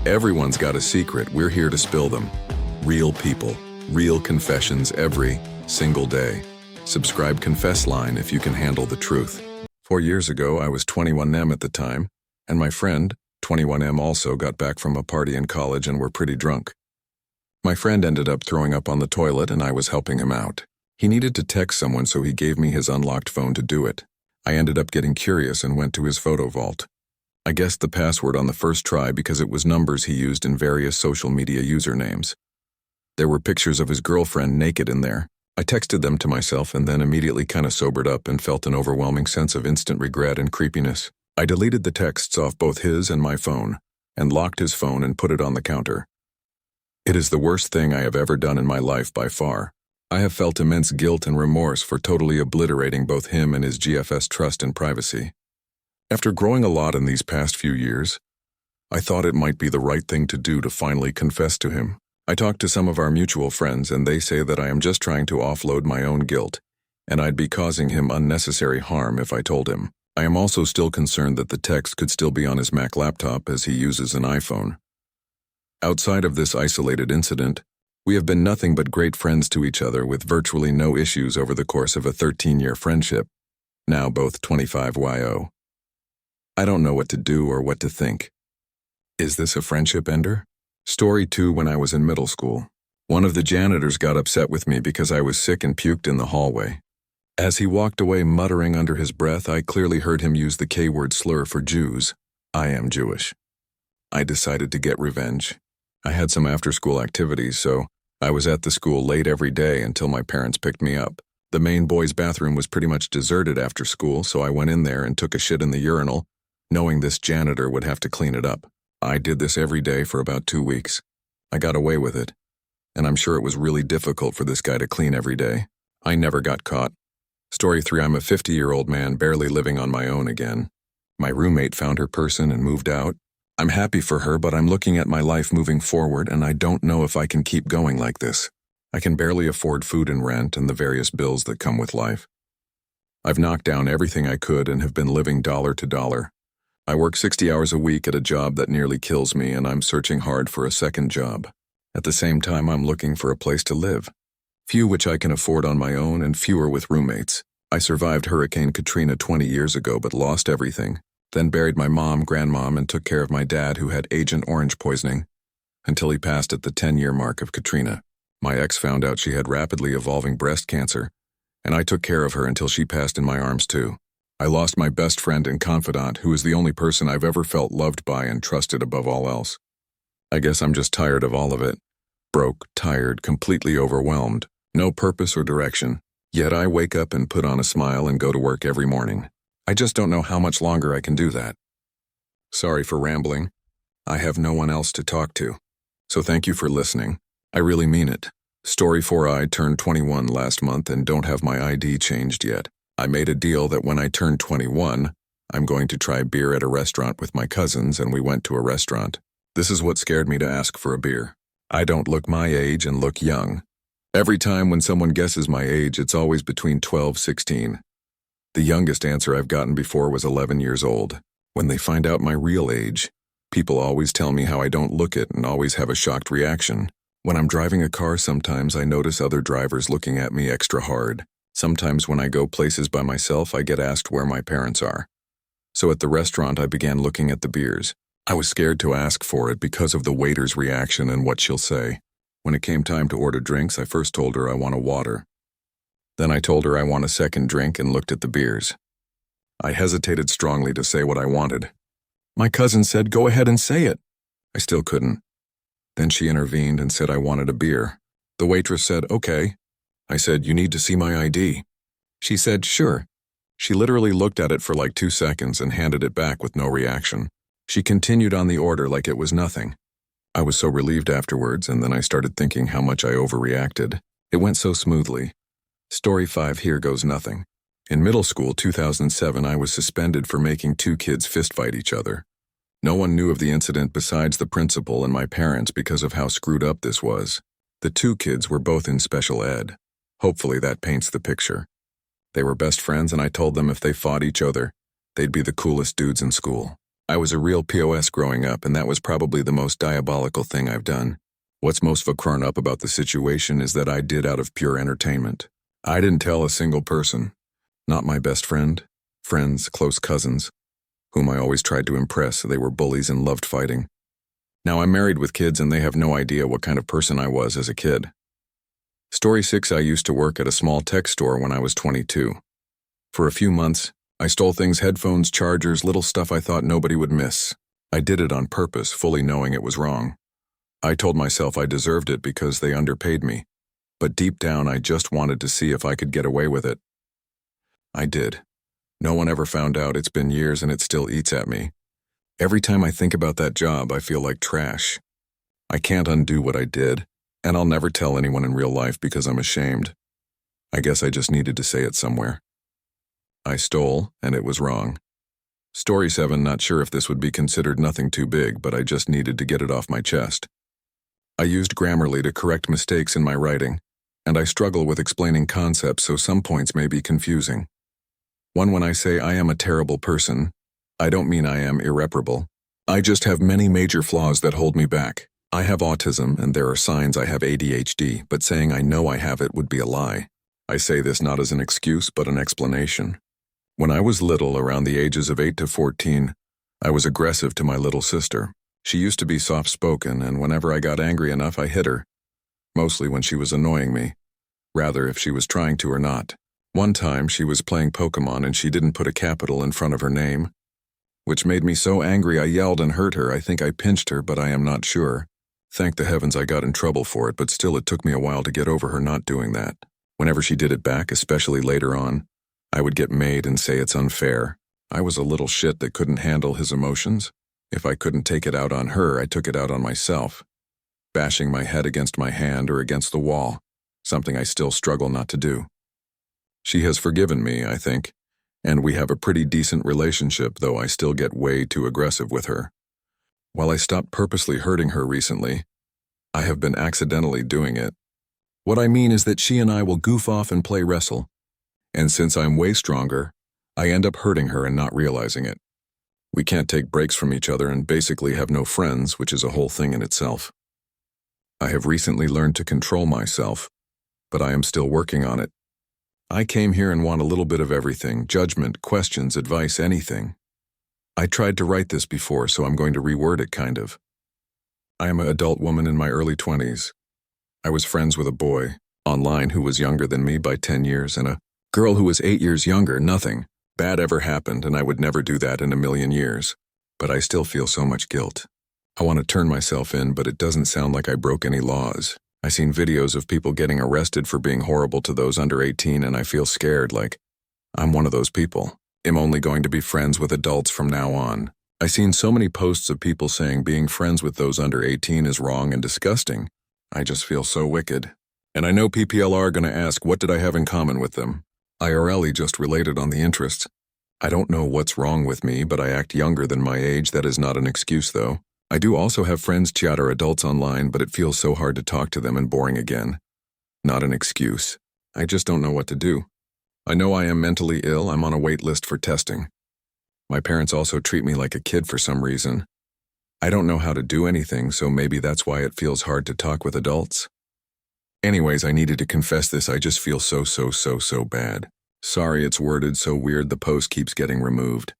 Everyone's got a secret, we're here to spill them. Real people, real confessions every single day. Subscribe ConfessLine if you can handle the truth. 4 years ago, I was 21M at the time, and my friend, 21M also, got back from a party in college and were pretty drunk. My friend ended up throwing up on the toilet and I was helping him out. He needed to text someone, so he gave me his unlocked phone to do it. I ended up getting curious and went to his photo vault. I guessed the password on the first try because it was numbers he used in various social media usernames. There were pictures of his girlfriend naked in there. I texted them to myself and then immediately kind of sobered up and felt an overwhelming sense of instant regret and creepiness. I deleted the texts off both his and my phone, and locked his phone and put it on the counter. It is the worst thing I have ever done in my life by far. I have felt immense guilt and remorse for totally obliterating both him and his GFS trust and privacy. After growing a lot in these past few years, I thought it might be the right thing to do to finally confess to him. I talked to some of our mutual friends and they say that I am just trying to offload my own guilt, and I'd be causing him unnecessary harm if I told him. I am also still concerned that the text could still be on his Mac laptop as he uses an iPhone. Outside of this isolated incident, we have been nothing but great friends to each other with virtually no issues over the course of a 13-year friendship, now both 25YO. I don't know what to do or what to think. Is this a friendship ender? Story 2. When I was in middle school, one of the janitors got upset with me because I was sick and puked in the hallway. As he walked away muttering under his breath, I clearly heard him use the K-word slur for Jews. I am Jewish. I decided to get revenge. I had some after-school activities, so I was at the school late every day until my parents picked me up. The main boys' bathroom was pretty much deserted after school, so I went in there and took a shit in the urinal, knowing this janitor would have to clean it up. I did this every day for about 2 weeks. I got away with it, and I'm sure it was really difficult for this guy to clean every day. I never got caught. Story 3. I'm a 50-year-old man barely living on my own again. My roommate found her person and moved out. I'm happy for her, but I'm looking at my life moving forward and I don't know if I can keep going like this. I can barely afford food and rent and the various bills that come with life. I've knocked down everything I could and have been living dollar to dollar. I work 60 hours a week at a job that nearly kills me, and I'm searching hard for a second job. At the same time, I'm looking for a place to live. Few which I can afford on my own and fewer with roommates. I survived Hurricane Katrina 20 years ago but lost everything. Then buried my mom, grandmom, and took care of my dad who had Agent Orange poisoning until he passed at the 10-year mark of Katrina. My ex found out she had rapidly evolving breast cancer, and I took care of her until she passed in my arms too. I lost my best friend and confidant, who is the only person I've ever felt loved by and trusted above all else. I guess I'm just tired of all of it. Broke, tired, completely overwhelmed, no purpose or direction. Yet I wake up and put on a smile and go to work every morning. I just don't know how much longer I can do that. Sorry for rambling. I have no one else to talk to. So thank you for listening. I really mean it. Story 4. I turned 21 last month and don't have my ID changed yet. I made a deal that when I turn 21, I'm going to try beer at a restaurant with my cousins, and we went to a restaurant. This is what scared me to ask for a beer. I don't look my age and look young. Every time when someone guesses my age, it's always between 12 and 16. The youngest answer I've gotten before was 11 years old. When they find out my real age, people always tell me how I don't look it and always have a shocked reaction. When I'm driving a car, sometimes I notice other drivers looking at me extra hard. Sometimes when I go places by myself, I get asked where my parents are. So at the restaurant, I began looking at the beers. I was scared to ask for it because of the waiter's reaction and what she'll say. When it came time to order drinks, I first told her I want a water. Then I told her I want a second drink and looked at the beers. I hesitated strongly to say what I wanted. My cousin said, "Go ahead and say it." I still couldn't. Then she intervened and said I wanted a beer. The waitress said, "Okay." I said, "You need to see my ID." She said, "Sure." She literally looked at it for like 2 seconds and handed it back with no reaction. She continued on the order like it was nothing. I was so relieved afterwards, and then I started thinking how much I overreacted. It went so smoothly. Story 5. Here goes nothing. In middle school 2007, I was suspended for making 2 kids fistfight each other. No one knew of the incident besides the principal and my parents because of how screwed up this was. The 2 kids were both in special ed. Hopefully that paints the picture. They were best friends, and I told them if they fought each other, they'd be the coolest dudes in school. I was a real POS growing up, and that was probably the most diabolical thing I've done. What's most fucked up about the situation is that I did out of pure entertainment. I didn't tell a single person. Not my best friend, friends, close cousins, whom I always tried to impress. They were bullies and loved fighting. Now I'm married with kids, and they have no idea what kind of person I was as a kid. Story 6. I used to work at a small tech store when I was 22. For a few months, I stole things: headphones, chargers, little stuff I thought nobody would miss. I did it on purpose, fully knowing it was wrong. I told myself I deserved it because they underpaid me. But deep down, I just wanted to see if I could get away with it. I did. No one ever found out. It's been years and it still eats at me. Every time I think about that job, I feel like trash. I can't undo what I did, and I'll never tell anyone in real life because I'm ashamed. I guess I just needed to say it somewhere. I stole, and it was wrong. Story 7. Not sure if this would be considered nothing too big, but I just needed to get it off my chest. I used Grammarly to correct mistakes in my writing, and I struggle with explaining concepts, so some points may be confusing. When I say I am a terrible person, I don't mean I am irreparable. I just have many major flaws that hold me back. I have autism, and there are signs I have ADHD, but saying I know I have it would be a lie. I say this not as an excuse, but an explanation. When I was little, around the ages of 8 to 14, I was aggressive to my little sister. She used to be soft-spoken, and whenever I got angry enough, I hit her. Mostly when she was annoying me. Rather, if she was trying to or not. One time, she was playing Pokemon and she didn't put a capital in front of her name, which made me so angry I yelled and hurt her. I think I pinched her, but I am not sure. Thank the heavens I got in trouble for it, but still it took me a while to get over her not doing that. Whenever she did it back, especially later on, I would get mad and say it's unfair. I was a little shit that couldn't handle his emotions. If I couldn't take it out on her, I took it out on myself, bashing my head against my hand or against the wall, something I still struggle not to do. She has forgiven me, I think, and we have a pretty decent relationship, though I still get way too aggressive with her. While I stopped purposely hurting her recently, I have been accidentally doing it. What I mean is that she and I will goof off and play wrestle, and since I'm way stronger, I end up hurting her and not realizing it. We can't take breaks from each other and basically have no friends, which is a whole thing in itself. I have recently learned to control myself, but I am still working on it. I came here and want a little bit of everything: judgment, questions, advice, anything. I tried to write this before, so I'm going to reword it kind of. I am an adult woman in my early 20s. I was friends with a boy, online, who was younger than me by 10 years, and a girl who was 8 years younger. Nothing bad ever happened, and I would never do that in a million years. But I still feel so much guilt. I want to turn myself in, but it doesn't sound like I broke any laws. I've seen videos of people getting arrested for being horrible to those under 18, and I feel scared, like I'm one of those people. I'm only going to be friends with adults from now on. I've seen so many posts of people saying being friends with those under 18 is wrong and disgusting. I just feel so wicked. And I know PPLR are going to ask, what did I have in common with them? IRL just related on the interests. I don't know what's wrong with me, but I act younger than my age. That is not an excuse, though. I do also have friends chat or adults online, but it feels so hard to talk to them and boring again. Not an excuse. I just don't know what to do. I know I am mentally ill. I'm on a wait list for testing. My parents also treat me like a kid for some reason. I don't know how to do anything, so maybe that's why it feels hard to talk with adults. Anyways, I needed to confess this. I just feel so bad. Sorry it's worded so weird, the post keeps getting removed.